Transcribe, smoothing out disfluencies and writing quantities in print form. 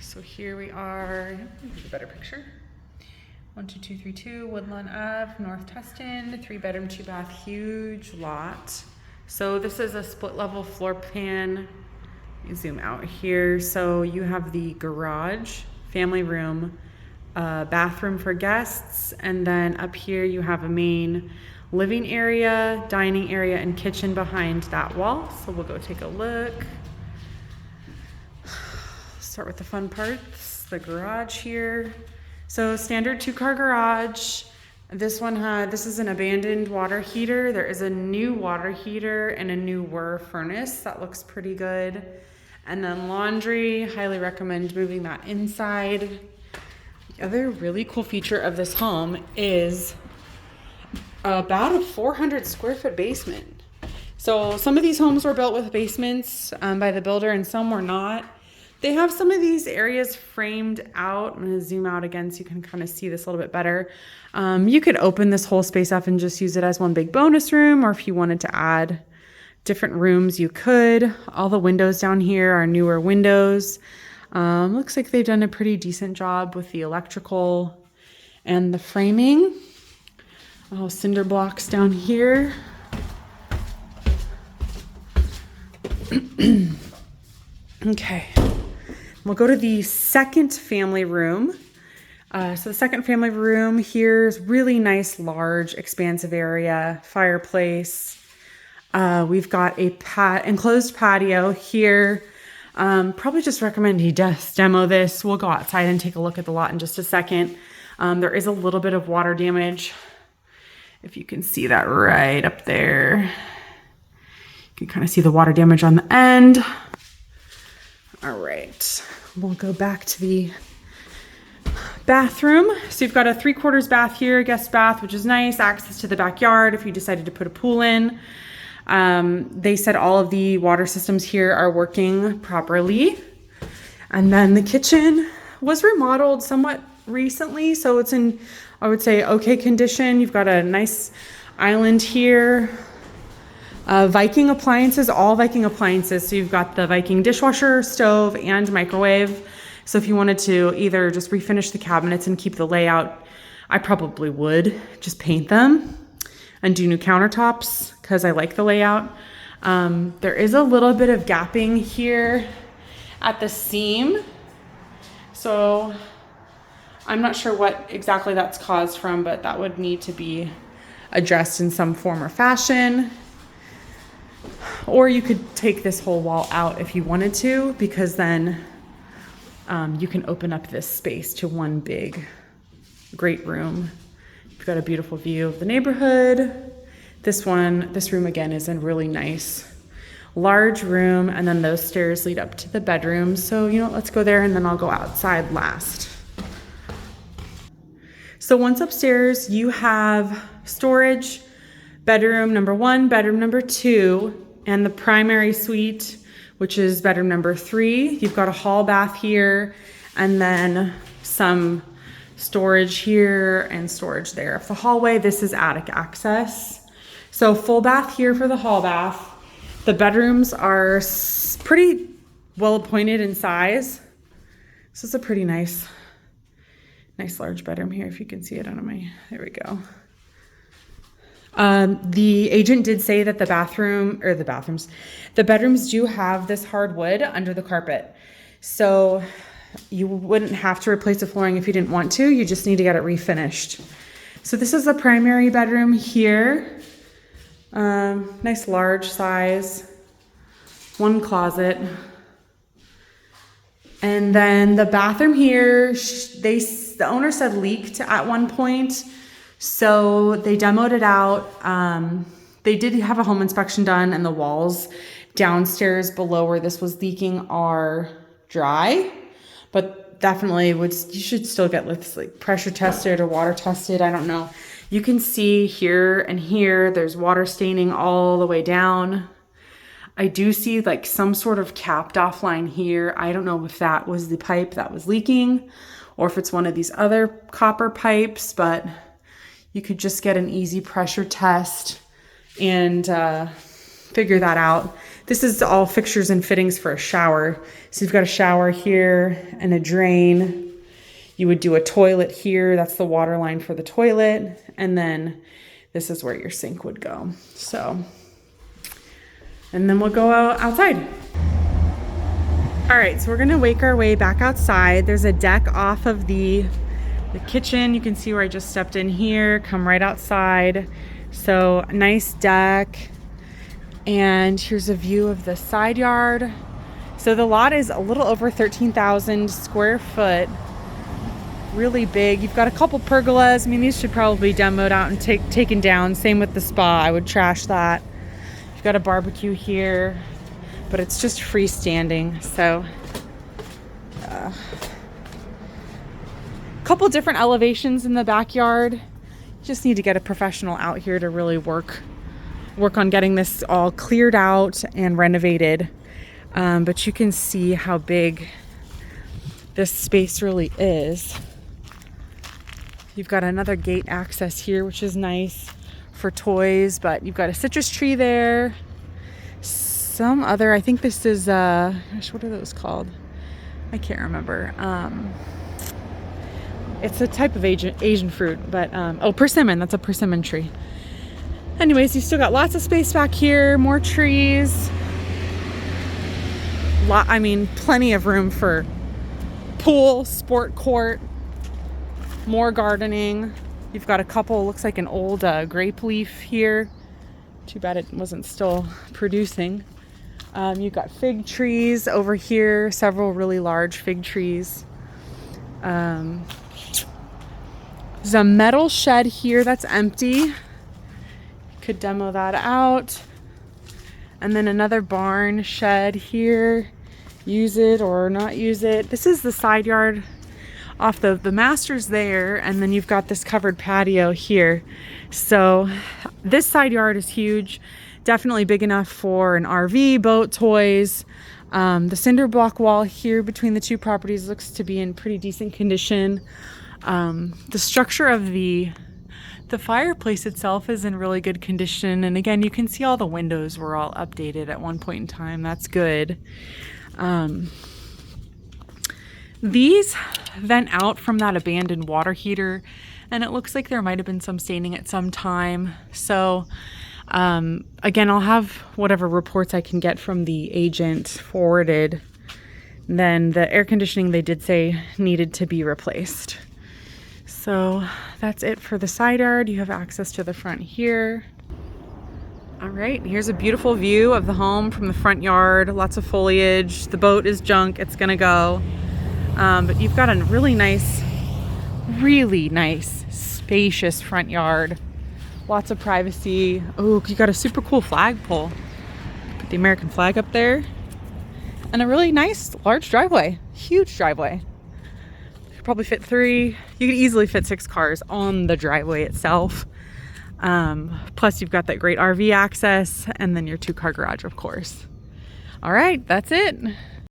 So here we are, here's a better picture. 12232 Woodlawn Ave, North Tustin, 3-bedroom, 2-bath, huge lot. So this is a split level floor plan. Let me zoom out here. So you have the garage, family room, bathroom for guests, and then up here you have a main living area, dining area, and kitchen behind that wall. So we'll go take a look. Start with the fun parts, the garage here. So standard 2-car garage. This is an abandoned water heater. There is a new water heater and a newer furnace. That looks pretty good. And then laundry, highly recommend moving that inside. The other really cool feature of this home is about a 400 square foot basement. So some of these homes were built with basements by the builder and some were not. They have some of these areas framed out. I'm gonna zoom out again so you can kind of see this a little bit better. You could open this whole space up and just use it as one big bonus room, or if you wanted to add different rooms, you could. All the windows down here are newer windows. Looks like they've done a pretty decent job with the electrical and the framing. Oh, cinder blocks down here. Okay. We'll go to the second family room. So the second family room here's really nice, large, expansive area, fireplace. We've got a enclosed patio here. Probably just recommend you demo this. We'll go outside and take a look at the lot in just a second. There is a little bit of water damage. If you can see that right up there. You can kind of see the water damage on the end. All right, we'll go back to the bathroom. So you've got a 3/4 bath here, guest bath, which is nice. Access to the backyard if you decided to put a pool in. They said all of the water systems here are working properly. And then the kitchen was remodeled somewhat recently, so it's in, I would say, okay condition. You've got a nice island here. Viking appliances, all Viking appliances. So you've got the Viking dishwasher, stove, and microwave. So if you wanted to either just refinish the cabinets and keep the layout, I probably would just paint them and do new countertops because I like the layout. There is a little bit of gapping here at the seam. So I'm not sure what exactly that's caused from, but that would need to be addressed in some form or fashion. Or you could take this whole wall out if you wanted to, because then you can open up this space to one big, great room. You've got a beautiful view of the neighborhood. This room again is a really nice, large room, and then those stairs lead up to the bedrooms. So, let's go there and then I'll go outside last. So once upstairs, you have storage, bedroom number 1, bedroom number 2, and the primary suite, which is bedroom number 3. You've got a hall bath here, and then some storage here and storage there. If the hallway, this is attic access. So full bath here for the hall bath. The bedrooms are pretty well appointed in size. This is a pretty nice large bedroom here, if you can see it on my, there we go. The agent did say that the bedrooms do have this hardwood under the carpet. So you wouldn't have to replace the flooring if you didn't want to. You just need to get it refinished. So this is the primary bedroom here. Nice large size, 1 closet. And then the bathroom here, the owner said leaked at one point. So they demoed it out. They did have a home inspection done, and the walls downstairs below where this was leaking are dry, but definitely you should still get this like pressure tested or water tested. I don't know. You can see here and here, there's water staining all the way down. I do see like some sort of capped off line here. I don't know if that was the pipe that was leaking or if it's one of these other copper pipes, but you could just get an easy pressure test and figure that out. This is all fixtures and fittings for a shower. So you've got a shower here and a drain. You would do a toilet here. That's the water line for the toilet. And then this is where your sink would go. So, and then we'll go outside. All right, so we're gonna make our way back outside. There's a deck off of the kitchen. You can see where I just stepped in here, come right outside. So nice deck. And here's a view of the side yard. So the lot is a little over 13,000 square foot. Really big. You've got a couple pergolas. I mean, these should probably be demoed out and taken down. Same with the spa. I would trash that. You've got a barbecue here, but it's just freestanding. So couple different elevations in the backyard. Just need to get a professional out here to really work on getting this all cleared out and renovated. But you can see how big this space really is. You've got another gate access here, which is nice for toys, but you've got a citrus tree there. Some other, I think this is, gosh, what are those called? I can't remember. It's a type of Asian fruit, but, oh, persimmon, that's a persimmon tree. Anyways, you've still got lots of space back here, more trees. I mean, plenty of room for pool, sport court, more gardening. You've got a couple, looks like an old grape leaf here. Too bad it wasn't still producing. You've got fig trees over here, several really large fig trees. There's a metal shed here that's empty. Could demo that out. And then another barn shed here. Use it or not use it. This is the side yard off the master's there, and then you've got this covered patio here. So this side yard is huge. Definitely big enough for an RV, boat, toys. The cinder block wall here between the two properties looks to be in pretty decent condition. The structure of the fireplace itself is in really good condition. And again, you can see all the windows were all updated at one point in time. That's good. These vent out from that abandoned water heater, and it looks like there might have been some staining at some time. So again, I'll have whatever reports I can get from the agent forwarded. Then the air conditioning, they did say needed to be replaced. So that's it for the side yard. You have access to the front here. All right, here's a beautiful view of the home from the front yard. Lots of foliage. The boat is junk, it's gonna go. But you've got a really nice, spacious front yard. Lots of privacy. Oh, you got a super cool flagpole. Put the American flag up there. And a really nice, large driveway. Huge driveway. Probably fit 3. You could easily fit 6 cars on the driveway itself. Plus you've got that great RV access, and then your 2-car garage, of course. All right, that's it.